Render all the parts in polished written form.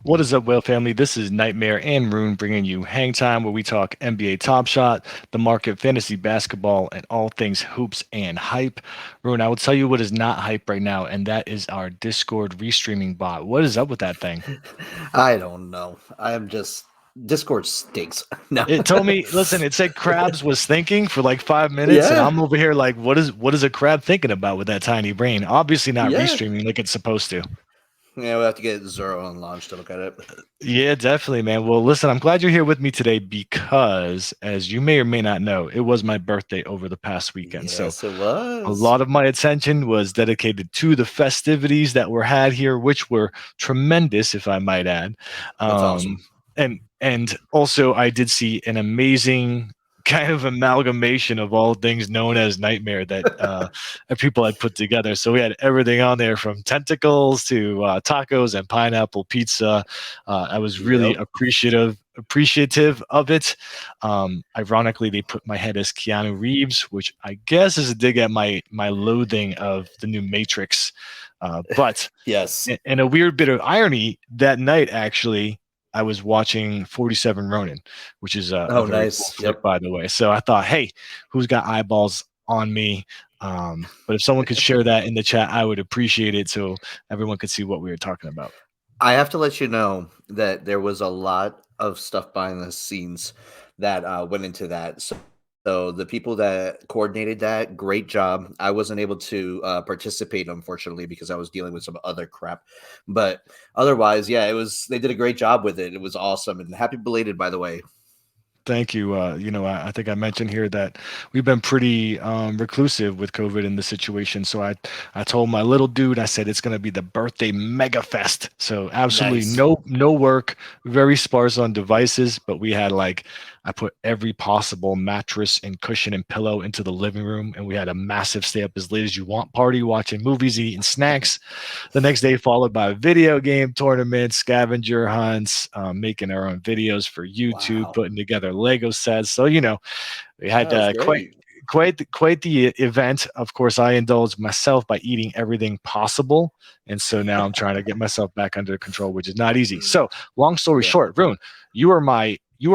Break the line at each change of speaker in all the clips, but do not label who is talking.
What is up, Whale family? This is Nightmare and Roon bringing you Hangtime, where we talk NBA Top Shot, the market, fantasy basketball, and all things hoops and hype. Roon, I will tell you what is not hype right now, and that is our Discord restreaming bot. What is up with that thing?
I don't know. I am just Discord stinks. No.
It told me, listen, it said Krabs was thinking for like 5 minutes, and
Yeah.
I'm over here like, what is a crab thinking about with that tiny brain? Obviously not
Yeah.
restreaming like it's supposed to.
Yeah, we'll have to get Zero on launch to look at it.
Yeah, definitely, man. Well, listen, I'm glad you're here with me today because, as you may or may not know, it was my birthday over the past weekend. So
Yes, it
a
was.
lot of my attention was dedicated to the festivities that were had here, which were tremendous, if I might add.
That's awesome.
And also I did see an amazing kind of amalgamation of all things known as Nightmare that people had put together. So we had everything on there from tentacles to tacos and pineapple pizza. I was really
Yep.
appreciative of it. Ironically, they put my head as Keanu Reeves, which I guess is a dig at my loathing of the new Matrix. But
Yes.
in a weird bit of irony, that night actually I was watching 47 Ronin, which is a
Oh,
very cool
nice.
flick,
Yep.
by the way. So I thought, hey, who's got eyeballs on me? But if someone could share that in the chat, I would appreciate it so everyone could see what we were talking about.
I have to let you know that there was a lot of stuff behind the scenes that went into that. So the people that coordinated that, great job. I wasn't able to participate, unfortunately, because I was dealing with some other crap. But otherwise, yeah, it was. They did a great job with it. It was awesome, and happy belated, by the way.
Thank you. I think I mentioned here that we've been pretty reclusive with COVID in the situation. So I told my little dude, I said it's going to be the birthday mega fest. So absolutely
Nice.
no work, very sparse on devices, but we had like I put every possible mattress and cushion and pillow into the living room, and we had a massive stay up as late as you want party, watching movies, eating snacks. The next day followed by video game tournaments, scavenger hunts, making our own videos for YouTube,
Wow.
putting together Lego sets. So we had
That was
quite
great.
quite the event. Of course, I indulged myself by eating everything possible, and so now I'm trying to get myself back under control, which is not easy. So, long story
Yeah.
short, Rune, you are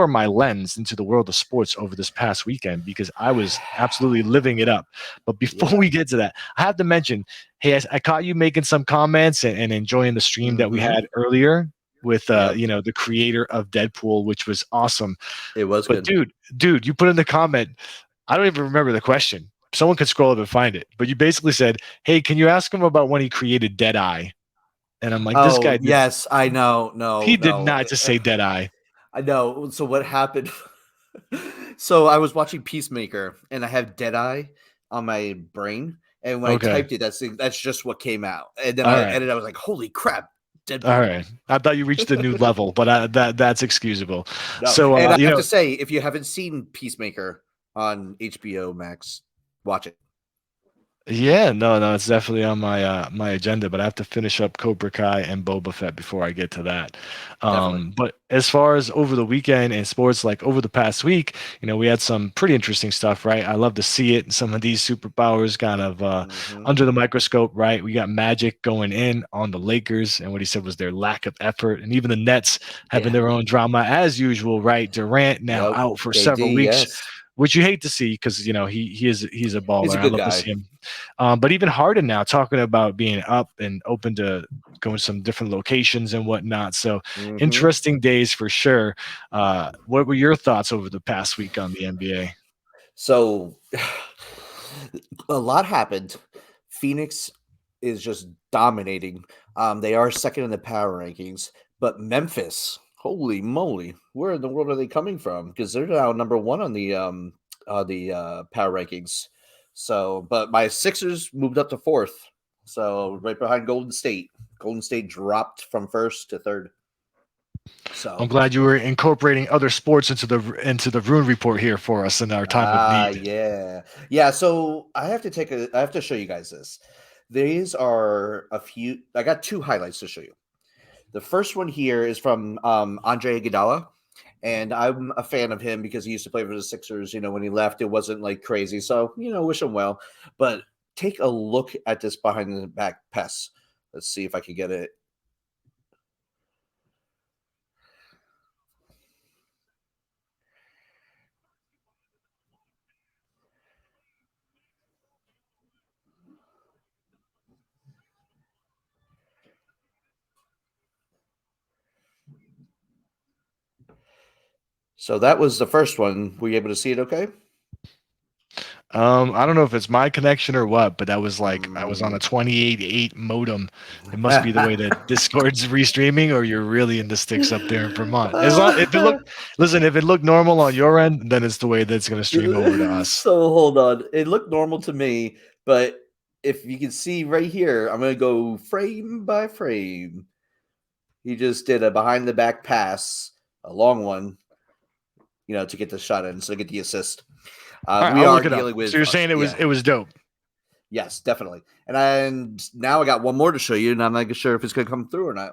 my lens into the world of sports over this past weekend because I was absolutely living it up. But before
Yeah.
we get to that, I have to mention, hey, I caught you making some comments and enjoying the stream that we
Mm-hmm.
had earlier with
Yep.
the creator of Deadpool, which was awesome.
It was
But
good.
dude, you put in the comment, I don't even remember the question. Someone could scroll up and find it. But you basically said, "Hey, can you ask him about when he created Deadeye?" And I'm like, this
Oh,
guy did
yes, I know.
he
No,
did
no.
not just say Deadeye.
I know. So what happened? So I was watching Peacemaker, and I have Deadeye on my brain, and when I
Okay.
typed it, that's just what came out. And then
All
I
right.
edited. I was like, "Holy crap,
All
Deadpool!"
right. I thought you reached a new level, but that's excusable.
No,
So,
and I have to say, if you haven't seen Peacemaker on HBO Max, watch it.
yeah, no, it's definitely on my agenda, but I have to finish up Cobra Kai and Boba Fett before I get to that.
Definitely.
But as far as over the weekend and sports, like over the past week, we had some pretty interesting stuff, right? I love to see it. Some of these superpowers kind of
Hmm.
under the microscope, right? We got Magic going in on the Lakers, and what he said was their lack of effort, and even the Nets having
Yeah.
their own drama as usual, right? Durant now
Yep.
out for several
KD.
weeks,
Yes,
which you hate to see because he's a
he's
baller.
a
I
good
love to
guy.
see him. But even Harden now talking about being up and open to going some different locations and whatnot. So
Hmm.
interesting days for sure. What were your thoughts over the past week on the NBA?
So a lot happened. Phoenix is just dominating. They are second in the power rankings, but Memphis, holy moly, where in the world are they coming from? Because they're now number one on the power rankings. So, but my Sixers moved up to fourth, so right behind Golden State. Golden State dropped from first to third.
I'm
So,
glad you were incorporating other sports into the Rune report here for us in our time of need.
yeah. Yeah, so I have to show you guys this. These are a few I got two highlights to show you. The first one here is from Andre Iguodala, and I'm a fan of him because he used to play for the Sixers. When he left, it wasn't like crazy, so wish him well. But take a look at this behind the back pass. Let's see if I can get it. So that was the first one. Were you able to see it okay?
I don't know if it's my connection or what, but that was like I was on a
Mm.
28.8 modem. It must be the way that Discord's restreaming, or you're really in the sticks up there in Vermont. As long if it look, listen, if it looked normal on your end, then it's the way that's going to stream over to us.
So hold on. It looked normal to me, but if you can see right here, I'm going to go frame by frame. He just did a behind the back pass, a long one, to get the shot in, so to get the assist.
All right,
We
I'll
are
look it up.
dealing
So
with
you're saying
yeah,
it was dope.
yes, definitely. And now I got one more to show you, and I'm not sure if it's going to come through or not.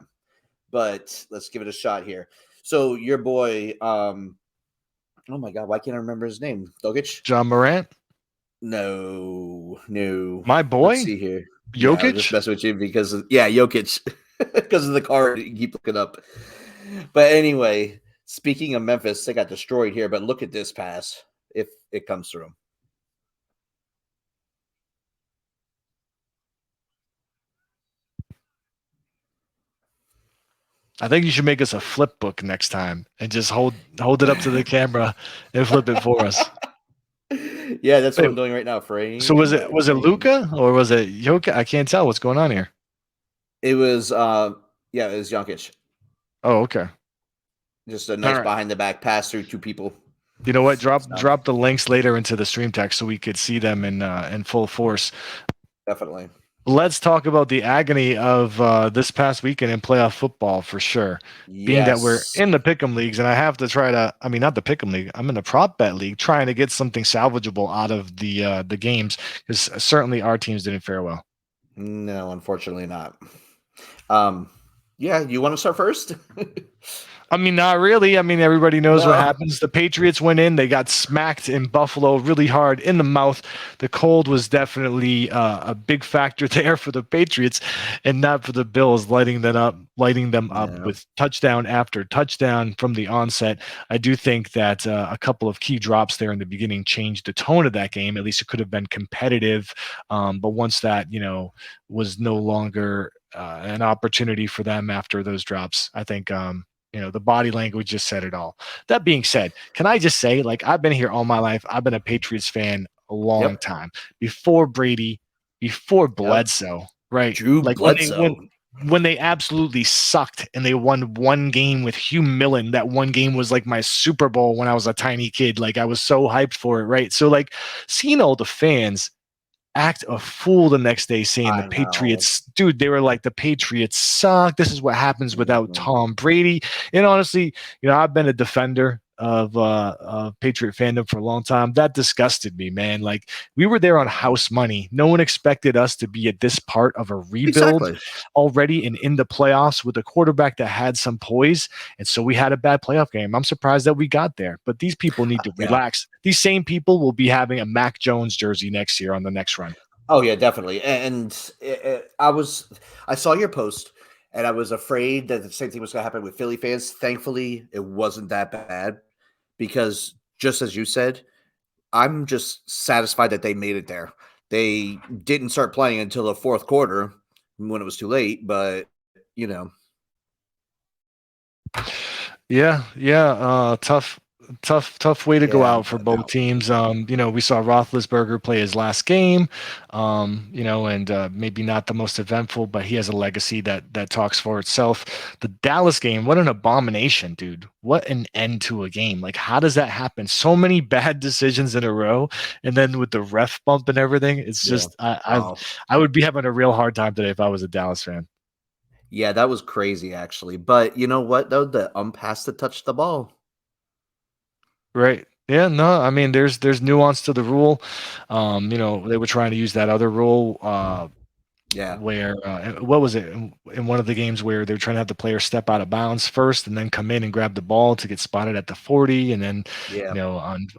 But let's give it a shot here. So your boy, oh my god, why can't I remember his name? Dogic?
John Morant,
No, no.
my
Let's
boy,
see here. Yeah, I was just
Jokic.
messing with you because Jokic, because of the card you keep looking up. But anyway, speaking of Memphis, they got destroyed here. But look at this pass if it comes through.
I think you should make us a flip book next time and just hold it up to the camera and flip it for us.
Yeah, that's what
Wait,
I'm doing right now,
so
frame by
was it
frame.
Luca or was it Jokic? I can't tell what's going on here.
It was, yeah, it was Jokic.
Oh, okay.
Just a
All
nice
right.
behind the back pass through two people.
You know what?
So
Drop the links later into the stream text so we could see them in full force.
definitely.
Let's talk about the agony of this past weekend in playoff football for sure. Being that we're
Yes.
in the pick'em leagues, and I have to try to, I mean, not the pick'em league, I'm in the prop bet league, trying to get something salvageable out of the games because certainly our teams didn't fare well.
No, unfortunately not. Um, yeah, you want to start first?
I mean, not really. I mean, everybody knows what
No.
happens. The Patriots went in. They got smacked in Buffalo really hard in the mouth. The cold was definitely a big factor there for the Patriots and not for the Bills, lighting them up
No.
with touchdown after touchdown from the onset. I do think that a couple of key drops there in the beginning changed the tone of that game. At least it could have been competitive. But once that, was no longer an opportunity for them after those drops, I think the body language just said it all. That being said, can I just say, like, I've been here all my life. I've been a Patriots fan a long
Yep.
time. Before Brady, before
Yep.
Bledsoe, right?
Drew
Like
Bledsoe.
when they absolutely sucked and they won one game with Hugh Millen. That one game was like my Super Bowl when I was a tiny kid. Like I was so hyped for it, right? So like seeing all the fans act a fool the next day saying the
I know.
Patriots, dude, they were like, the Patriots suck. This is what happens without
Mhm.
Tom Brady. And honestly, I've been a defender of Patriot fandom for a long time. That disgusted me, man. Like we were there on
Yeah.
house money. No one expected us to be at this part of a rebuild
Exactly.
already and in the playoffs with a quarterback that had some poise. And so we had a bad playoff game. I'm surprised that we got there. But these people need to
Yeah.
relax. These same people will be having a Mac Jones jersey next year on the next run.
Oh yeah, definitely. And I saw your post, and I was afraid that the same thing was going to happen with Philly fans. Thankfully, it wasn't that bad because, just as you said, I'm just satisfied that they made it there. They didn't start playing until the fourth quarter when it was too late, but you know,
Yeah, yeah. Tough way to go
yeah,
out for
but
both
no,
teams. We saw Roethlisberger play his last game, and maybe not the most eventful, but he has a legacy that talks for itself. The Dallas game, what an abomination, dude. What an end to a game. Like, how does that happen? So many bad decisions in a row, and then with the ref bump and everything, it's
yeah.
just I
Oh,
I would be having a real hard time today if I was a Dallas fan.
yeah, that was crazy actually. But you know what though? The has to touch the ball.
Right. Yeah, no, I mean there's nuance to the rule. They were trying to use that other rule
Yeah,
where what was it in one of the games where they were trying to have the player step out of bounds first and then come in and grab the ball to get spotted at the 40 and then
yeah,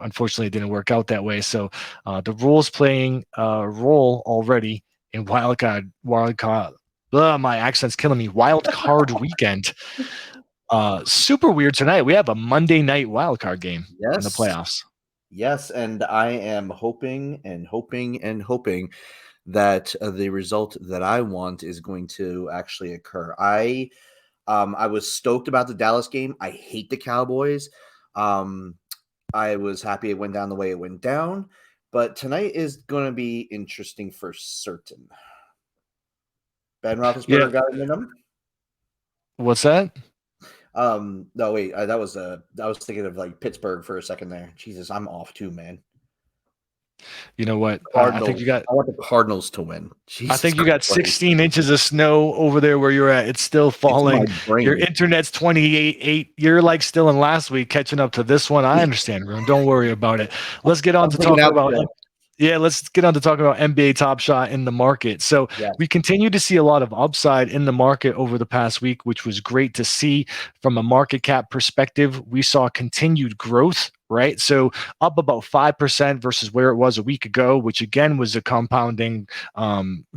unfortunately it didn't work out that way. So the rules playing a role already in wild card. Ugh, my accent's killing me. Wild card weekend. Super weird tonight. We have a Monday night wild card game in the
yes.
playoffs.
Yes, and I am hoping and hoping and hoping that the result that I want is going to actually occur. I was stoked about the Dallas game. I hate the Cowboys, Um, I was happy it went down the way it went down, but tonight is going to be interesting for certain. Ben
Yeah.
Roethlisberger got a minimum.
What's that?
No, wait, I was thinking of like Pittsburgh for a second there. Jesus, I'm off too, man.
You know what? I think
Cardinals.
you got
I want the Cardinals to win.
I
Jesus
think you got
Christ.
16 inches of snow over there where you're at. It's still
It's in my
falling. Your
brain.
internet's 28.8. You're like still in last week, catching up to this one. I understand, Room. Don't worry about it. Let's get on
I'm
to
thinking
talking
out
about
today.
yeah, let's get on to talking about NBA Top Shot in the market. So
Yes.
we continue to see a lot of upside in the market over the past week, which was great to see from a market cap perspective. We saw continued growth, right? So up about 5% versus where it was a week ago, which again was a compounding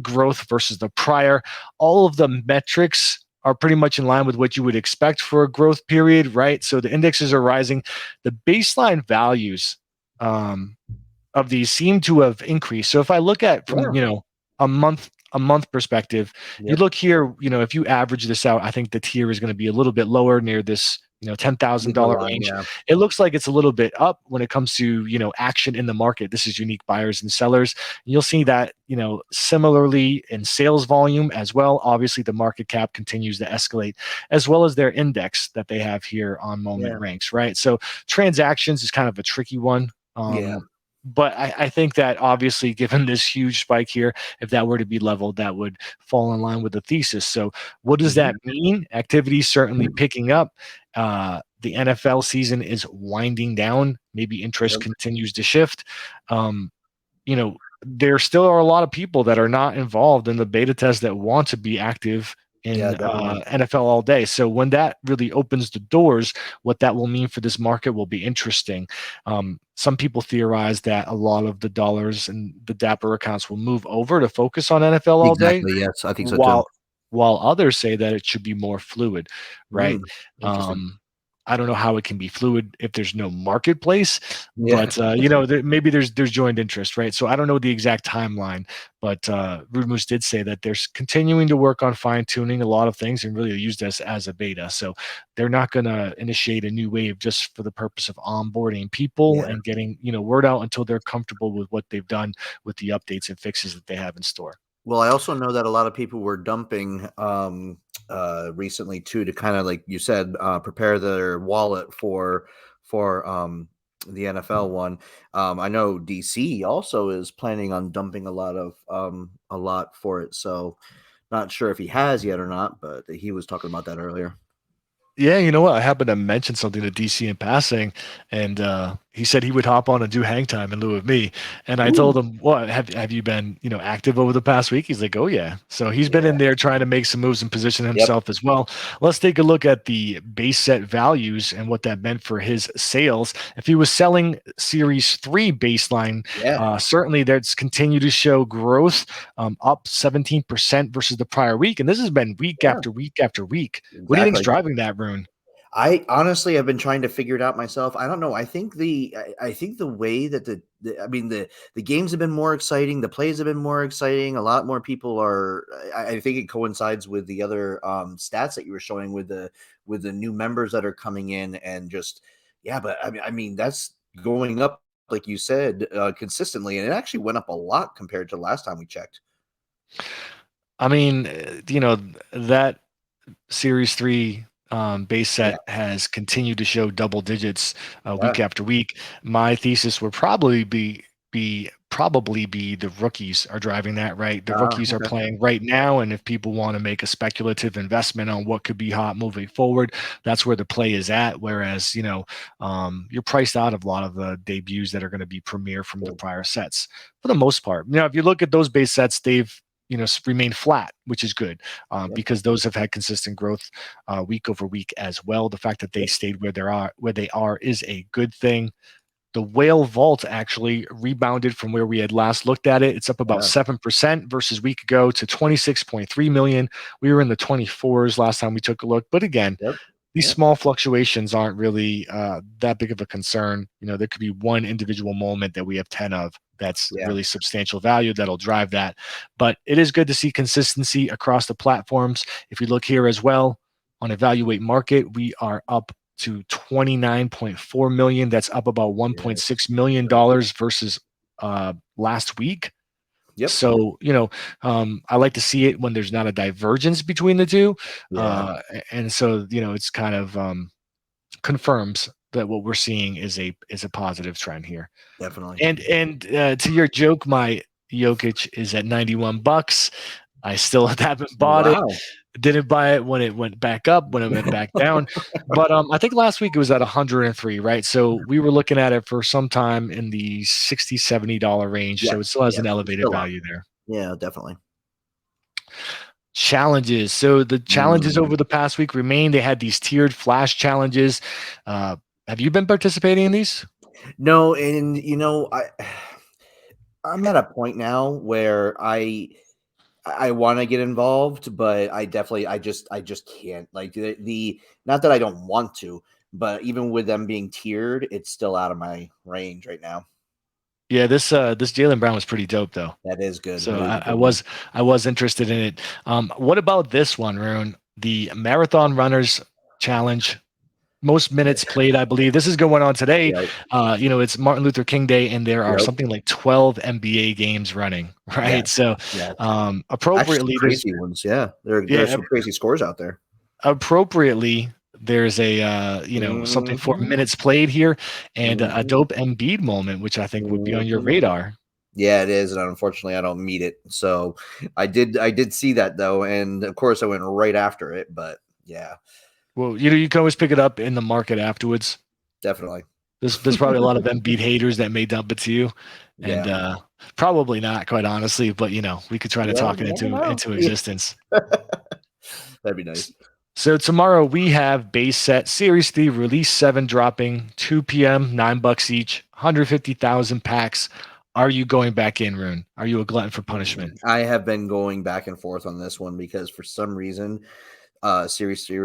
growth versus the prior. All of the metrics are pretty much in line with what you would expect for a growth period, right? So the indexes are rising. The baseline values of these seem to have increased. So if I look at from,
Yeah.
a month perspective, you
Yep.
look here, if you average this out, I think the tier is going to be a little bit lower near this,
Middle
$10,000
line.
range.
Yeah.
It looks like it's a little bit up when it comes to, action in the market. This is unique buyers and sellers. You'll see that, similarly in sales volume as well. Obviously, the market cap continues to escalate, as well as their index that they have here on Moment
Yeah.
Ranks, right? So transactions is kind of a tricky one.
Yeah.
But I think that obviously, given this huge spike here, if that were to be leveled, that would fall in line with the thesis. So, what does
Mhm.
that mean? Activity certainly picking up. The NFL season is winding down. Maybe interest
Yep.
continues to shift. Um, there still are a lot of people that are not involved in the beta test that want to be active
Yeah,
in
definitely.
NFL all day. So when that really opens the doors, what that will mean for this market will be interesting. Some people theorize that a lot of the dollars and the Dapper accounts will move over to focus on NFL all day,
Exactly. Yes, I think so too.
while while others say that it should be more fluid, right?
Interesting.
I don't know how it can be fluid if there's no marketplace,
Yeah.
but maybe there's joined interest, right? So I don't know the exact timeline, but Rude Moose did say that they're continuing to work on fine tuning a lot of things and really use this as a beta. So they're not going to initiate a new wave just for the purpose of onboarding people
Yeah.
and getting word out until they're comfortable with what they've done with the updates and fixes that they have in store.
Well, I also know that a lot of people were dumping recently too to kind of like you said prepare their wallet for the NFL one. I know DC also is planning on dumping a lot for it. So not sure if he has yet or not, but he was talking about that earlier.
Yeah, you know what? I happened to mention something to DC in passing, and he said he would hop on and do Hangtime in lieu of me. And I
Ooh,
told him, "What have you been, active over the past week?" He's like, "Oh yeah." So he's been
yeah.
in there trying to make some moves and position
Yep.
himself as well. Let's take a look at the base set values and what that meant for his sales. If he was selling Series 3 baseline,
Yeah.
certainly that's continued to show growth, up 17% versus the prior week, and this has been week
Yeah.
after week after week. What do you think's
Exactly.
driving that, Rune?
I honestly have been trying to figure it out myself. I don't know. I think the way that the games have been more exciting, the plays have been more exciting. A lot more people are. I think it coincides with the other stats that you were showing with the new members that are coming in and just yeah. But I mean that's going up like you said consistently, and it actually went up a lot compared to last time we checked.
I mean, that Series 3 base
Yeah,
set has continued to show double digits
yeah.
week after week. My thesis would probably be the rookies are driving that, right? The rookies are
Okay.
playing right now, and if people want to make a speculative investment on what could be hot moving forward, that's where the play is at. Whereas, you're priced out of a lot of the debuts that are going to be premier from the
Cool.
prior sets for the most part. If you look at those base sets, they've remained flat, which is good
Yep.
because those have had consistent growth week over week as well. The fact that they
Yep.
stayed where they are is a good thing. The whale vault actually rebounded from where we had last looked at it. It's up about
Yeah.
7% versus week ago to 26.3 million. We were in the 24s last time we took a look. But again,
Yep.
these
Yep.
small fluctuations aren't really that big of a concern. There could be one individual moment that we have 10 of that's
Yeah.
really substantial value that'll drive that. But it is good to see consistency across the platforms. If you look here as well on Evaluate Market, we are up to 29.4 million. That's up about 1.6
Yes.
million dollars versus last week.
Yep.
So, I like to see it when there's not a divergence between the two.
Yeah,
And so, it's kind of confirms that what we're seeing is a positive trend here.
definitely.
And to your joke, my Jokic is at $91. I still haven't bought it.
Wow.
Didn't buy it when it went back up, when it went back down. But I think last week it was at 103, right? So we were looking at it for some time in the $60-$70 range. So it
Yes,
still has
yes,
an
it's
elevated
still up.
value there.
Yeah, definitely.
Challenges. So the challenges
Mm.
over the past week remain. They had these tiered flash challenges. Have you been participating in these?
No, and I'm at a point now where I want to get involved, but I just can't. Like the not that I don't want to, but even with them being tiered, it's still out of my range right now.
Yeah, this Jalen Brown was pretty dope though.
That is good.
So
That is a
I
good one.
was interested in it. What about this one, Roon? The Marathon Runners Challenge. Most minutes played, I believe. This is going on today.
Yeah,
It's Martin Luther King Day, and there are
yep,
something like 12 NBA games running, right?
yes,
So,
yes. Actually, some
appropriately, there's
crazy ones. Yeah, there's
yeah,
some crazy scores out there.
appropriately there's a something for
Hmm.
minutes played here, and a
Hmm.
dope Embiid moment, which I think would be on your
Hmm.
radar.
Yeah, it is, and unfortunately, I don't meet it. So, I did see that though, and of course, I went right after it. But yeah,
Well, you can always pick it up in the market afterwards.
definitely.
There's probably a lot of Embiid haters that may dump it to you, and
Yeah.
probably not, quite honestly. But we could try to
Well,
talk it
you never know.
into existence.
That'd be nice.
So tomorrow we have base set Series 3 Release 7 dropping 2 p.m., $9 each, 150,000 packs. Are you going back in, Rune? Are you a glutton for punishment?
I have been going back and forth on this one because for some reason, Series 3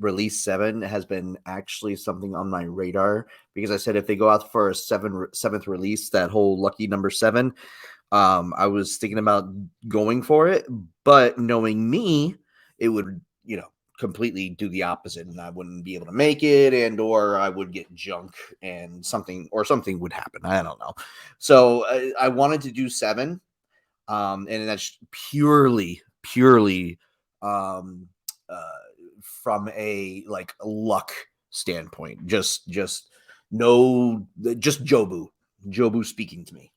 release 7 has been actually something on my radar because I said if they go out for a seventh release, that whole lucky number 7, I was thinking about going for it, but knowing me, it would, completely do the opposite and I wouldn't be able to make it and or I would get junk and something would happen. I don't know. So I wanted to do 7, and that's purely um, uh, from a like luck standpoint. Just no, just Jobu speaking to me.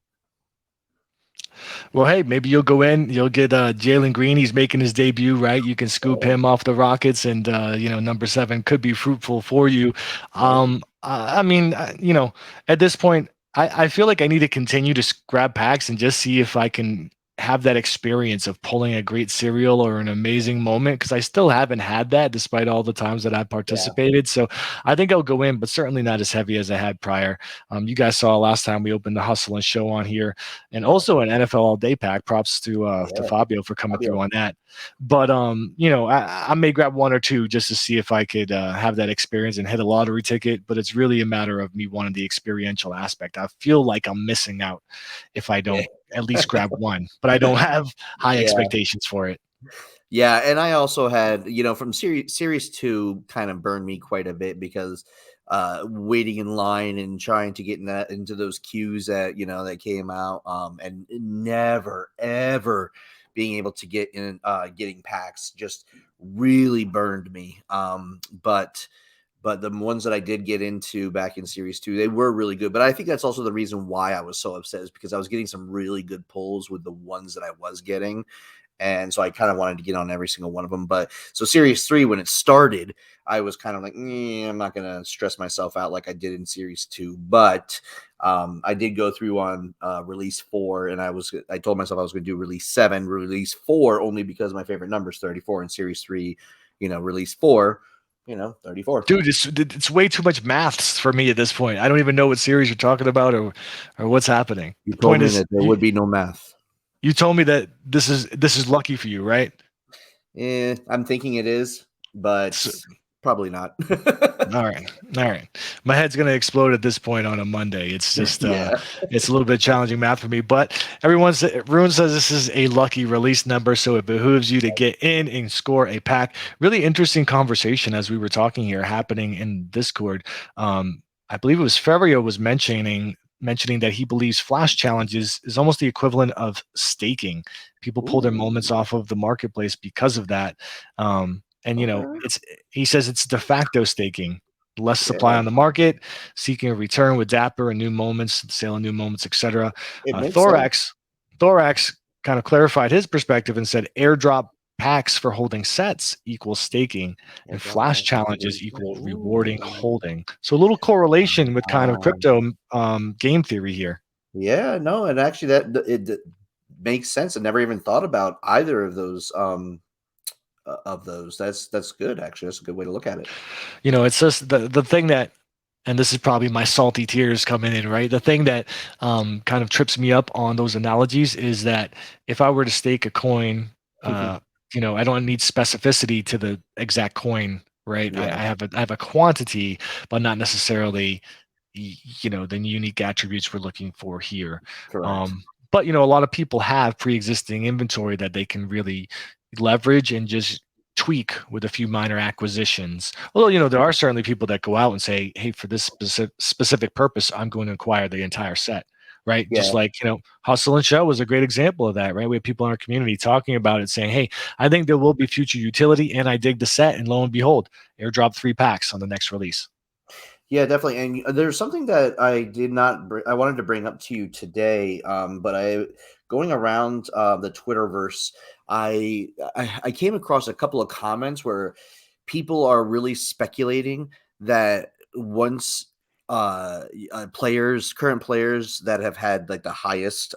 Well, hey, maybe you'll go in, you'll get Jalen Green. He's making his debut, right? You can scoop
Oh,
him off the Rockets, and number 7 could be fruitful for you.
right.
I mean, at this point, I feel like I need to continue to grab packs and just see if I can have that experience of pulling a great serial or an amazing moment because I still haven't had that despite all the times that I've
Yeah,
participated. So I think I'll go in, but certainly not as heavy as I had prior. You guys saw last time we opened the Hustle and Show on here, and
yeah,
also an NFL All Day pack. Props to
yeah.
Fabio for coming through
Fabio.
on that. But I may grab one or two just to see if I could have that experience and hit a lottery ticket. But it's really a matter of me wanting the experiential aspect. I feel like I'm missing out if I
Yeah,
don't at least grab one, but I don't have high
yeah.
expectations for it.
Yeah, and I also had, from series 2 kind of burned me quite a bit because waiting in line and trying to get into those queues that came out and never ever being able to get in getting packs just really burned me. But the ones that I did get into back in series 2, they were really good. But I think that's also the reason why I was so upset is because I was getting some really good pulls with the ones that I was getting. And so I kind of wanted to get on every single one of them. But so Series 3, when it started, I was kind of like, I'm not going to stress myself out like I did in Series 2. But I did go through on Release 4, and I told myself I was going to do Release 7, Release 4, only because my favorite number is 34, and Series 3, Release 4, 34.
Dude, it's way too much maths for me at this point. I don't even know what series you're talking about or what's happening.
You
The
told
point
me
is,
that there would be no math.
you told me that this is lucky for you, right?
I'm thinking it is, but
So,
Probably not.
All right. All right. My head's going to explode at this point on a Monday. It's just,
Yeah.
it's a little bit challenging math for me, but Ruin says this is a lucky release number. So it behooves you to get in and score a pack. Really interesting conversation as we were talking here happening in Discord. I believe it was Ferrio was mentioning that he believes flash challenges is almost the equivalent of staking. People pull their moments
Ooh.
off of the marketplace because of that. And
Okay.
it's he says it's de facto staking, less supply
Yeah.
on the market, seeking a return with Dapper and new moments, sale of new moments, etc.
It makes sense.
Thorax kind of clarified his perspective and said airdrop packs for holding sets equals staking, and
Airdrop
flash
packs.
challenges equal rewarding
Ooh.
holding. So a little correlation with kind of
Um,
crypto game theory here.
yeah, no, and actually it makes sense. I never even thought about either of those. That's good actually. That's a good way to look at it.
It's just the thing that, and this is probably my salty tears coming in, right? The thing that kind of trips me up on those analogies is that if I were to stake a coin, uh, I don't need specificity to the exact coin, right? I,
Yeah,
I have a quantity, but not necessarily the unique attributes we're looking for here.
correct.
But a lot of people have pre-existing inventory that they can really leverage and just tweak with a few minor acquisitions. Although there are certainly people that go out and say, hey, for this specific purpose, I'm going to acquire the entire set, right? Just
Yeah.
like Hustle and Show was a great example of that, right? We have people in our community talking about it, saying, hey, I think there will be future utility and I dig the set, and lo and behold, airdrop 3 packs on the next release.
Yeah, definitely. And there's something that I did not I wanted to bring up to you today, but I going around the Twitterverse, I came across a couple of comments where people are really speculating that once current players that have had like the highest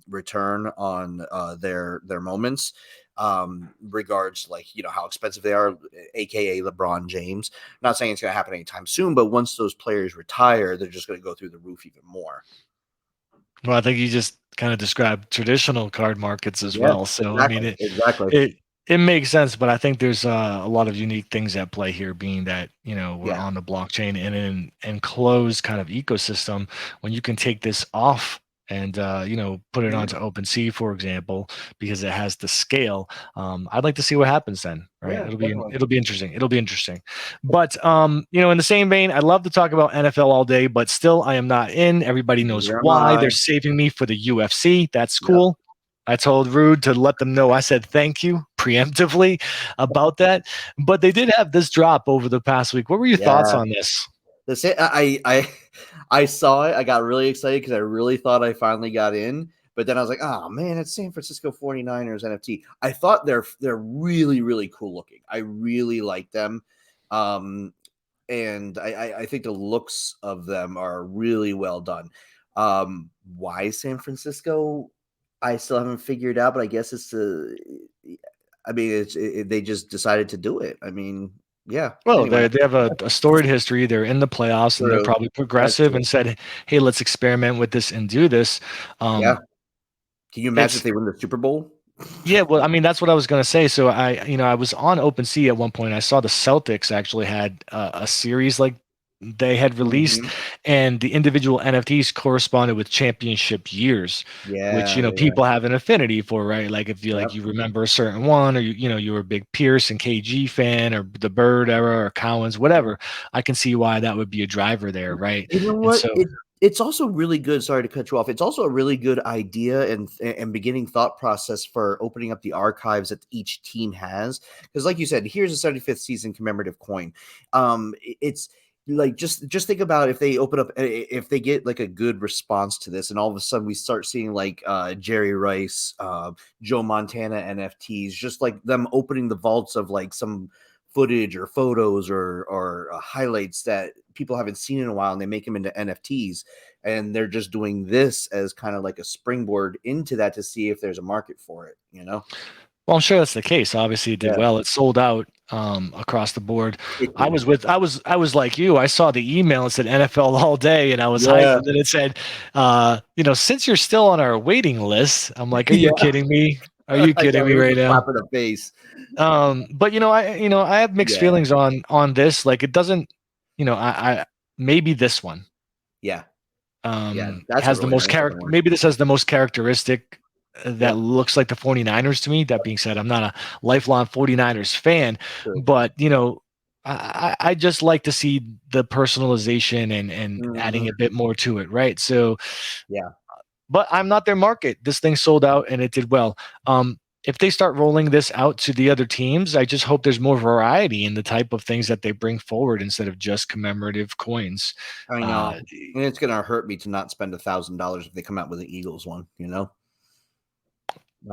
return on their moments, regards like how expensive they are, aka LeBron James. Not saying it's going to happen anytime soon, but once those players retire, they're just going to go through the roof even more.
Well, I think you just kind of described traditional card markets as
Yeah,
well. So, I mean,
exactly, exactly.
it it makes sense, but I think there's a lot of unique things at play here, being that we're
Yeah.
on the blockchain in an enclosed kind of ecosystem. When you can take this off and put it
Mhm.
onto OpenSea, for example, because it has the scale. I'd like to see what happens then. Right?
Yeah, definitely.
It'll be interesting. It'll be interesting. But in the same vein, I'd love to talk about NFL all day, but still, I am not in. Everybody knows
Neither am
why.
I.
They're saving me for the UFC. That's
Yep.
cool. I told Rude to let them know I said thank you preemptively about that. But they did have this drop over the past week. What were your thoughts
Yeah.
on this?
I saw it. I got really excited because I really thought I finally got in. But then I was like, oh man, it's San Francisco 49ers NFT. I thought they're really, really cool looking. I really like them. Um, and I think the looks of them are really well done. Why San Francisco? I still haven't figured out, but I guess it's the. I mean, they just decided to do it. I mean, yeah.
Well,
Anyway,
they have a storied history. They're in the playoffs, and they're
true.
probably
That's
progressive
true.
and said, "Hey, let's experiment with this and do this."
Yeah.
Um,
Can you imagine if
it's
they win the Super Bowl?
Yeah, well, I mean, that's what I was going to say. So I was on OpenSea at one point. I saw the Celtics actually had a series like they had released,
Mhm.
and the individual NFTs corresponded with championship years, which
Yeah, yeah.
people have an affinity for, right? Like if
Yep.
you remember a certain one, or you were a big Pierce and KG fan, or the Bird era, or Cowens, whatever. I can see why that would be a driver there, right?
You know
And
what?
so
It's also really good. Sorry to cut you off. It's also a really good idea and beginning thought process for opening up the archives that each team has. Because, like you said, here's a 75th season commemorative coin. It's like just think about if they open up if they get like a good response to this, and all of a sudden we start seeing like Jerry Rice, Joe Montana NFTs, just like them opening the vaults of like some footage or photos or highlights that people haven't seen in a while, and they make them into NFTs, and they're just doing this as kind of like a springboard into that to see if there's a market for it.
Well, I'm sure that's the case. Obviously, it did
Yeah.
well. It sold out across the board. I was like you. I saw the email and said NFL all day, and I was hyped.
Yeah.
And then it said, since you're still on our waiting list, I'm like, are you
Yeah.
kidding me? Are you
I
kidding
know
me
it was
right
a slap
now?
in the face.
But I have mixed
Yeah,
feelings on this. Like it doesn't, I maybe this one
yeah, yeah. That's a
has the
really
most
nice looking
character.
one.
Maybe this has the most characteristic that
Yep,
looks like the 49ers to me. That being said, I'm not a lifelong 49ers fan,
true.
but I just like to see the personalization and adding
Hmm.
a bit more to it, right? So,
Yeah,
but I'm not their market. This thing sold out and it did well. If they start rolling this out to the other teams, I just hope there's more variety in the type of things that they bring forward instead of just commemorative coins.
I
Uh,
know. And it's gonna hurt me to not spend $1,000 if they come out with the Eagles one. I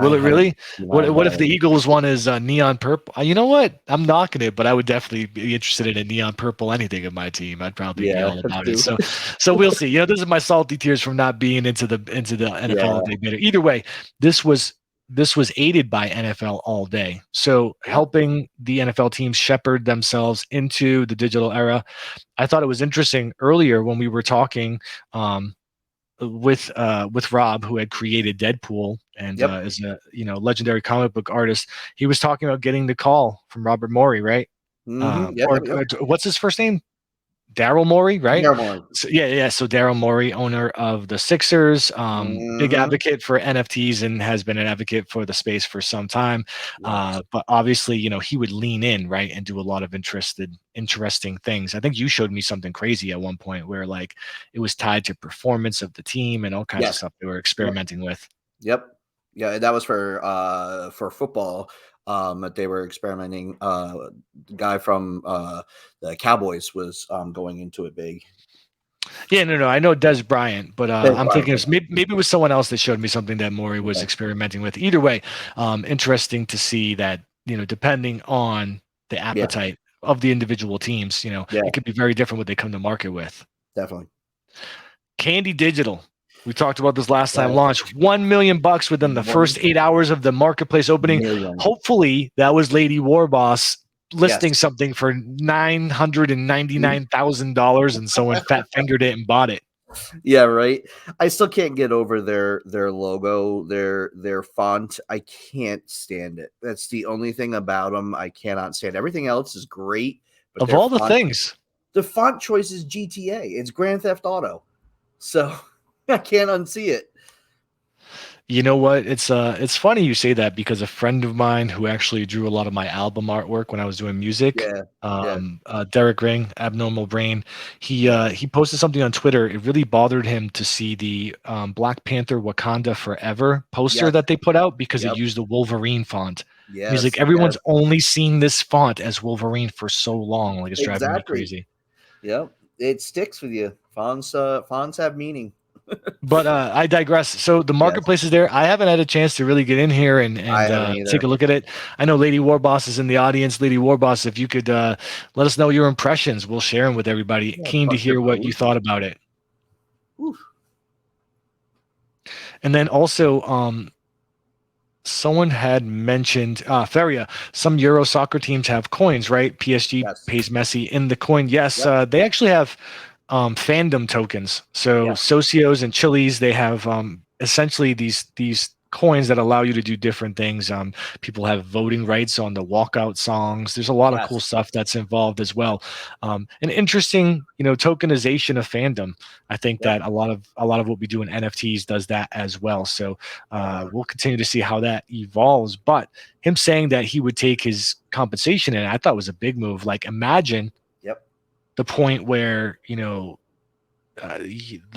will it
haven't.
really? What if the Eagles one is neon purple? You know what? I'm knocking it, but I would definitely be interested in a neon purple anything in my team. I'd probably be
Yeah,
all about it.
too.
So we'll see. This is my salty tears from not being into the NFL
Yeah,
that they did it. Either way, this was this was aided by NFL all day. So
yeah.
helping the NFL teams shepherd themselves into the digital era. I thought it was interesting earlier when we were talking. With Rob, who had created Deadpool and
Yep.
is a legendary comic book artist. He was talking about getting the call from Robert Morey, right?
Mhm. Yep,
Or
yep, yep.
what's his first name? Daryl Morey, right?
Daryl Morey.
So, yeah. So Daryl Morey, owner of the Sixers, big
Mhm.
advocate for NFTs and has been an advocate for the space for some time.
Yes.
But obviously, he would lean in, right, and do a lot of interesting things. I think you showed me something crazy at one point where like it was tied to performance of the team and all kinds of
Yes.
stuff they were
Yep.
experimenting with.
Yep. Yeah, that was for football, that they were experimenting. The guy from, the Cowboys was, going into it big.
Yeah, no. I know Des Bryant, but
Dez
I'm
Bryant,
thinking
yeah.
maybe it was someone else that showed me something that Maury was
Okay.
experimenting with. Either way, interesting to see that, depending on the
Yeah,
appetite of the individual teams,
yeah,
it could be very different what they come to market with.
definitely.
Candy Digital. We talked about this last time
Yes.
launch. 1 million bucks within the
One
first 8 hours of the marketplace opening.
million.
Hopefully, that was Lady Warboss listing
Yes.
something for $999,000 and someone fat fingered it and bought it.
Yeah, right. I still can't get over their logo, their font. I can't stand it. That's the only thing about them I cannot stand. Everything else is great, but
Of all the things,
the font choice is GTA. It's Grand Theft Auto. So I can't unsee it.
you know what? It's funny you say that because a friend of mine who actually drew a lot of my album artwork when I was doing music,
Yeah. Yeah.
Derek Ring, Abnormal Brain,
Yeah.
he posted something on Twitter. It really bothered him to see the Black Panther Wakanda Forever poster
Yes.
that they put out because it
Yep.
used the Wolverine font. And he's like,
Yes. Yes.
everyone's only seen this font as Wolverine for so long. Like it's driving me
Exactly.
crazy.
Yep. It sticks with you. Fonts have meaning.
But I digress. So the
Yes.
marketplace is there. I haven't had a chance to really get in here and
I
and
haven't
take
either.
a look at it. I know Lady Warboss is in the audience. Lady Warboss, if you could let us know your impressions, we'll share them with everybody.
Yeah,
Keen to hear what you
absolutely.
thought about it.
Oof.
And then also, someone had mentioned Feria. Some Euro soccer teams have coins, right? PSG
Yes.
pays Messi in the coin. Yes,
Yep.
they actually have fandom tokens. So
Yeah.
socios and chilies, they have essentially these coins that allow you to do different things. People have voting rights on the walkout songs. There's a lot of cool
Yes.
stuff that's involved as well. An interesting, tokenization of fandom. I think
Yep.
that a lot of what we do in NFTs does that as well. So
Uh,
we'll continue to see how that evolves. But him saying that he would take his compensation, and I thought was a big move. Like imagine
yep.
the point where the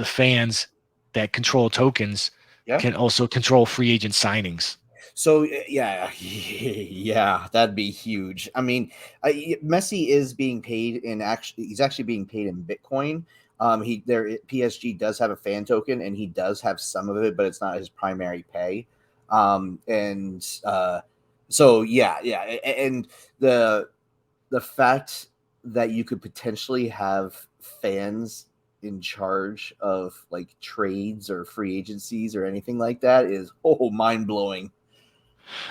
fans that control tokens
Yeah.
can also control free agent signings.
So yeah, yeah, that'd be huge. I mean, Messi is being paid in he's actually being paid in Bitcoin. PSG does have a fan token, and he does have some of it, but it's not his primary pay. And so yeah, and the the fact that you could potentially have fans in charge of like trades or free agencies or anything like that is mind blowing.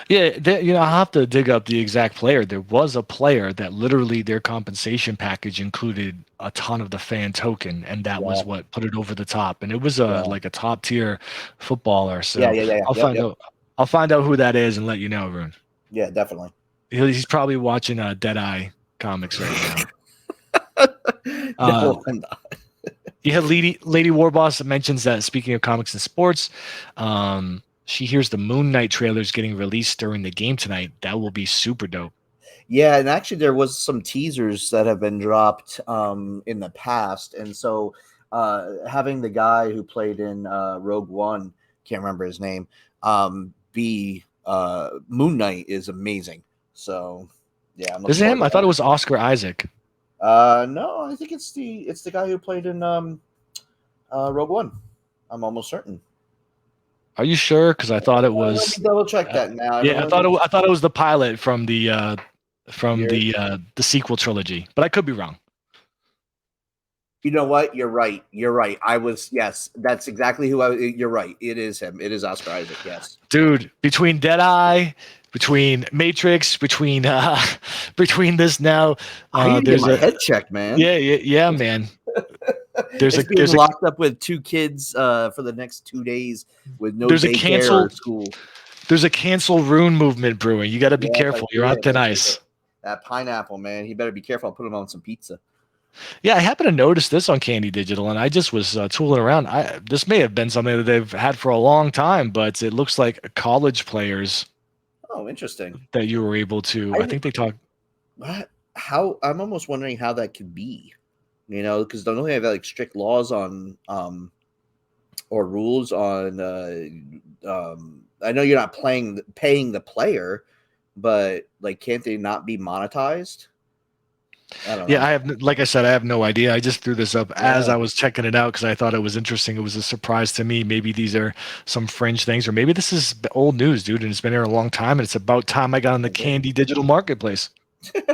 Yeah, I have to dig up the exact player. There was a player that literally their compensation package included a ton of the fan token, and that
Yeah,
was what put it over the top. And it was a
yeah,
like a top tier footballer.
yeah,
So
yeah, yeah,
I'll
yep,
find
yep.
out. I'll find out who that is and let you know, Rune.
Yeah, definitely.
He's probably watching Deadeye comics right now. Uh,
No, I'm not.
yeah, Lady Warboss mentions that speaking of comics and sports, she hears the Moon Knight trailer is getting released during the game tonight. That will be super dope.
Yeah, and actually there was some teasers that have been dropped in the past, and so having the guy who played in Rogue One, can't remember his name, be Moon Knight is amazing. So yeah, I'm
Is
looking
it
forward
him?
to
I thought it
that.
was Oscar Isaac.
No, I think it's the guy who played in Rogue One. I'm almost certain.
Are you sure? Because I thought it
Let
was.
me double check
Uh,
that now. I don't
yeah,
want to.
I thought it was the pilot from
You're,
the sequel trilogy, but I could be wrong.
you know what? You're right. You're right. I was yes. That's exactly who I. You're right. It is him. It is Oscar Isaac. Yes.
Dude, between Deadeye, between Matrix, between between this now,
I need to get
there's
my
a
head checked, man.
yeah, man. There's a
It's being locked up with two kids for the next 2 days with no
there's a
daycare or
cancel
school.
there's a cancel Rune movement brewing. You got to be
Yes, I
careful. You're
see
on
it.
thin
I see
ice.
it. That pineapple, man. He better be careful. I'll put him on some pizza.
Yeah, I happened to notice this on Candy Digital, and I just was tooling around. This may have been something that they've had for a long time, but it looks like college players
Oh, interesting.
that you were able to. I
I
think they talked.
what? How? I'm almost wondering how that could be. You know, because don't they have like strict laws on or rules on I know you're not paying the player, but like can't they not be monetized? I don't
Yeah,
know.
like I said, I have no idea. I just threw this up as
Yeah,
I was checking it out because I thought it was interesting. It was a surprise to me. Maybe these are some fringe things, or maybe this is old news, dude, and it's been here a long time, and it's about time I got on the
maybe.
Candy Digital Marketplace.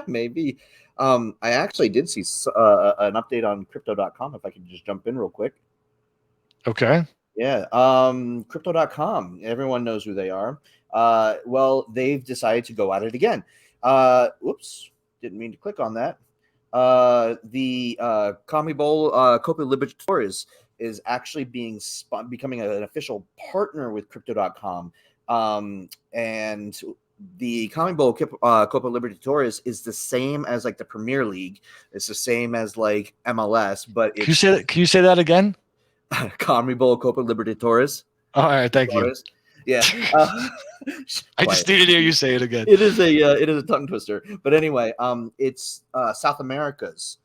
Maybe. I actually did see an update on crypto.com if I could just jump in real quick.
Okay.
Yeah, crypto.com. Everyone knows who they are. Well, they've decided to go at it again. Whoops, didn't mean to click on that. The Commie Bowl Copa Libertadores is actually becoming an official partner with crypto.com. And the Commie Bowl Copa Libertadores is the same as like the Premier League. It's the same as like MLS, but
Can you
it's
say that? Can you say that again?
Commie Bowl Copa Libertadores.
All right, thank you.
Yeah.
I just
Quiet.
needed to hear you say it again.
It is a tongue twister. But anyway, it's South America's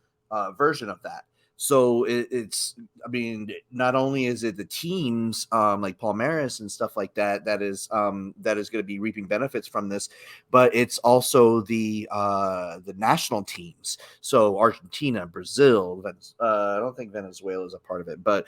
version of that. So it's I mean, not only is it the teams like Palmeiras and stuff like that that is going to be reaping benefits from this, but it's also the national teams. So Argentina, Brazil, I don't think Venezuela is a part of it, but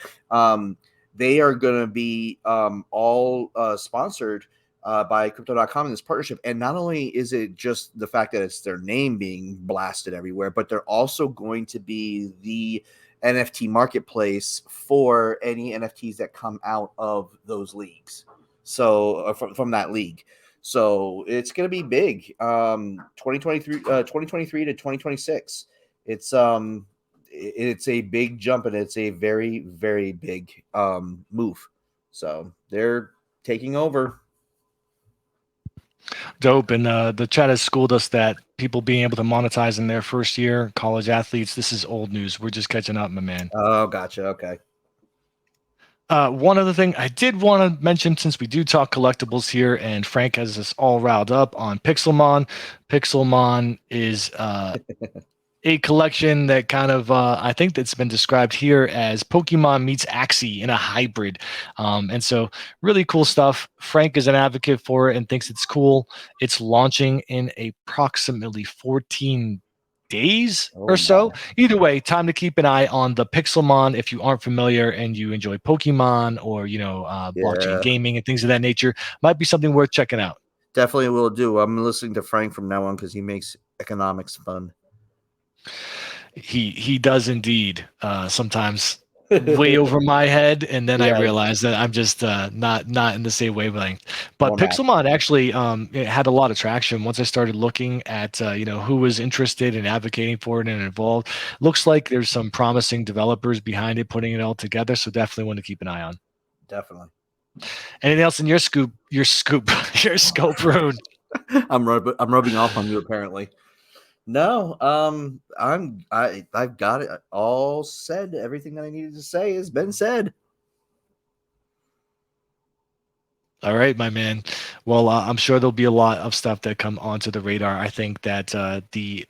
they are going to be all sponsored by crypto.com in this partnership. And not only is it just the fact that it's their name being blasted everywhere, but they're also going to be the NFT marketplace for any NFTs that come out of those leagues. So from that league. So it's going to be big. 2023 to 2026. It's a big jump and it's a very, very big move. So they're taking over.
Dope. And the chat has schooled us that people being able to monetize in their first year, college athletes, this is old news. We're just catching up, my man.
Oh, gotcha. Okay.
One other thing I did want to mention, since we do talk collectibles here, and Frank has us all riled up on Pixelmon. Pixelmon is a collection that kind of I think that's been described here as Pokemon meets Axie in a hybrid, and so really cool stuff. Frank is an advocate for it and thinks it's cool. It's launching in approximately 14 days
Oh
or so.
my.
Either way, time to keep an eye on the Pixelmon if you aren't familiar and you enjoy Pokemon or blockchain
Yeah,
gaming and things of that nature. Might be something worth checking out.
definitely will do. I'm listening to Frank from now on because he makes economics fun.
He does indeed sometimes way over my head, and then I
Yeah,
realize that I'm just not in the same wavelength. But
more math.
Pixelmon actually it had a lot of traction once I started looking at who was interested in advocating for it and involved. Looks like there's some promising developers behind it putting it all together, so definitely want to keep an eye on.
Definitely.
Anything else in your scoop? Your scoop? Your scope, Roon?
I'm rubbing off on you apparently. No, I've got it all said. Everything that I needed to say has been said.
All right, my man. Well, I'm sure there'll be a lot of stuff that come onto the radar. I think that the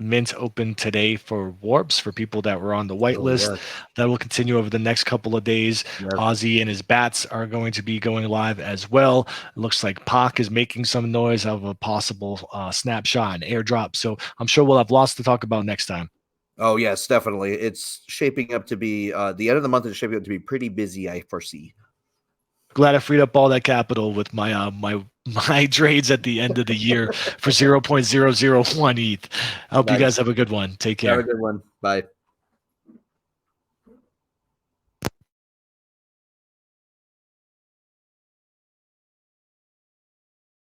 mint open today for warps for people that were on the
Oh
whitelist.
yes,
That will continue over the next couple of days.
yes.
Ozzy and his bats are going to be going live as well. It looks like Pac is making some noise of a possible snapshot and airdrop. So I'm sure we'll have lots to talk about next time.
Oh yes, definitely. It's shaping up to be the end of the month is shaping up to be pretty busy. I foresee.
Glad I freed up all that capital with my trades at the end of the year for 0.001 ETH. I hope you guys
Nice.
have a good one. Take
Have a
care.
good one. Bye.